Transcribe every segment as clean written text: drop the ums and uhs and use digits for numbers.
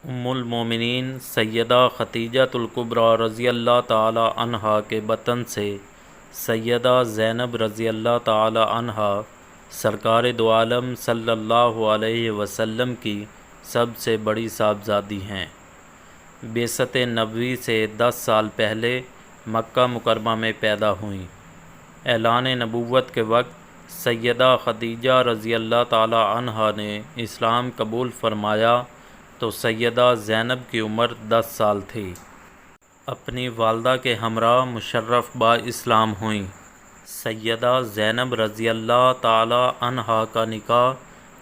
ام المومنین سیدہ خدیجۃ الکبریٰ رضی اللہ تعالی عنہا کے بطن سے سیدہ زینب رضی اللہ تعالی عنہا سرکار دو عالم صلی اللہ علیہ وسلم کی سب سے بڑی صاحبزادی ہیں۔ بعثت نبوی سے 10 سال پہلے مکہ مکرمہ میں پیدا ہوئیں۔ اعلان نبوت کے وقت سیدہ خدیجہ رضی اللہ تعالی عنہا نے اسلام قبول فرمایا تو سیدہ زینب کی عمر 10 سال تھی۔ اپنی والدہ کے ہمراہ مشرف با اسلام ہوئیں۔ سیدہ زینب رضی اللہ تعالی عنہا کا نکاح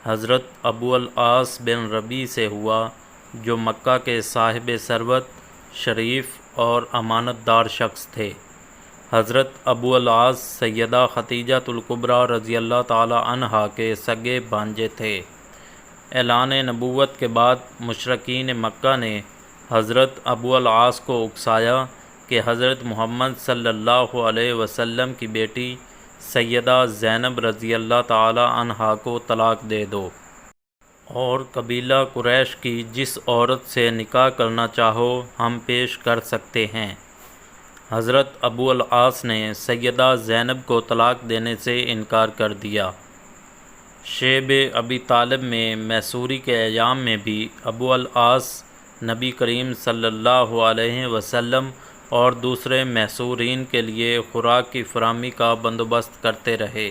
حضرت ابو العاص بن ربیع سے ہوا، جو مکہ کے صاحب ثروت، شریف اور امانت دار شخص تھے۔ حضرت ابو العاص سیدہ خدیجۃ الکبریٰ رضی اللہ تعالی عنہا کے سگے بھانجے تھے۔ اعلان نبوت کے بعد مشرکین مکہ نے حضرت ابو العاص کو اکسایا کہ حضرت محمد صلی اللہ علیہ وسلم کی بیٹی سیدہ زینب رضی اللہ تعالی عنہا کو طلاق دے دو، اور قبیلہ قریش کی جس عورت سے نکاح کرنا چاہو ہم پیش کر سکتے ہیں۔ حضرت ابو العاص نے سیدہ زینب کو طلاق دینے سے انکار کر دیا۔ شیب ابی طالب میں میسوری کے ایام میں بھی ابو العاص نبی کریم صلی اللہ علیہ وسلم اور دوسرے محصورین کے لیے خوراک کی فراہمی کا بندوبست کرتے رہے۔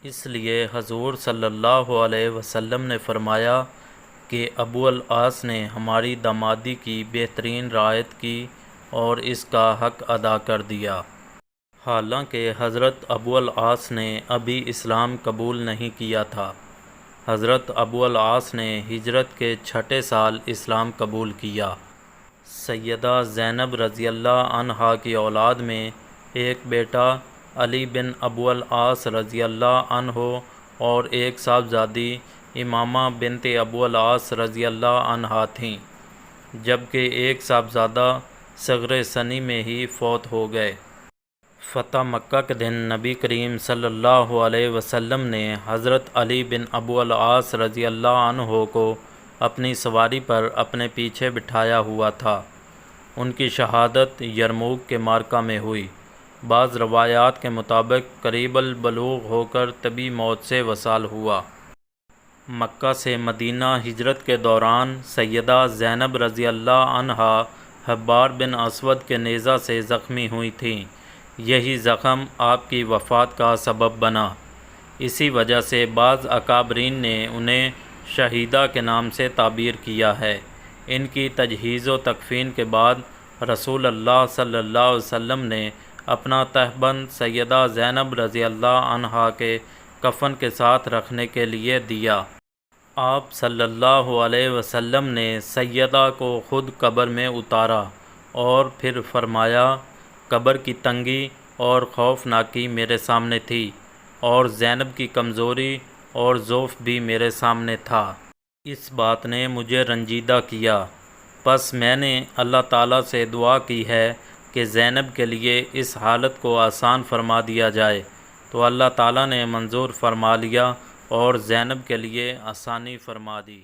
اس لیے حضور صلی اللہ علیہ وسلم نے فرمایا کہ ابو العاص نے ہماری دامادی کی بہترین رعایت کی اور اس کا حق ادا کر دیا۔ حالانکہ حضرت ابو العاص نے ابھی اسلام قبول نہیں کیا تھا۔ حضرت ابو العاص نے ہجرت کے 6 سال اسلام قبول کیا۔ سیدہ زینب رضی اللہ عنہا کی اولاد میں ایک بیٹا علی بن ابو العاص رضی اللہ عنہ اور ایک صاحبزادی امامہ بنت ابو العاص رضی اللہ عنہا تھیں، جبکہ ایک صاحبزادہ صغر سنی میں ہی فوت ہو گئے۔ فتح مکہ کے دن نبی کریم صلی اللہ علیہ وسلم نے حضرت علی بن ابو العاص رضی اللہ عنہ کو اپنی سواری پر اپنے پیچھے بٹھایا ہوا تھا۔ ان کی شہادت یرموک کے معرکہ میں ہوئی۔ بعض روایات کے مطابق قریب البلوغ ہو کر طبی موت سے وصال ہوا۔ مکہ سے مدینہ ہجرت کے دوران سیدہ زینب رضی اللہ عنہا حبار بن اسود کے نیزہ سے زخمی ہوئی تھیں۔ یہی زخم آپ کی وفات کا سبب بنا۔ اسی وجہ سے بعض اکابرین نے انہیں شہیدہ کے نام سے تعبیر کیا ہے۔ ان کی تجہیز و تکفین کے بعد رسول اللہ صلی اللہ علیہ وسلم نے اپنا تہبند سیدہ زینب رضی اللہ عنہا کے کفن کے ساتھ رکھنے کے لیے دیا۔ آپ صلی اللہ علیہ وسلم نے سیدہ کو خود قبر میں اتارا اور پھر فرمایا، قبر کی تنگی اور خوفناکی میرے سامنے تھی، اور زینب کی کمزوری اور ضعف بھی میرے سامنے تھا۔ اس بات نے مجھے رنجیدہ کیا، پس میں نے اللہ تعالیٰ سے دعا کی ہے کہ زینب کے لیے اس حالت کو آسان فرما دیا جائے، تو اللہ تعالیٰ نے منظور فرما لیا اور زینب کے لیے آسانی فرما دی۔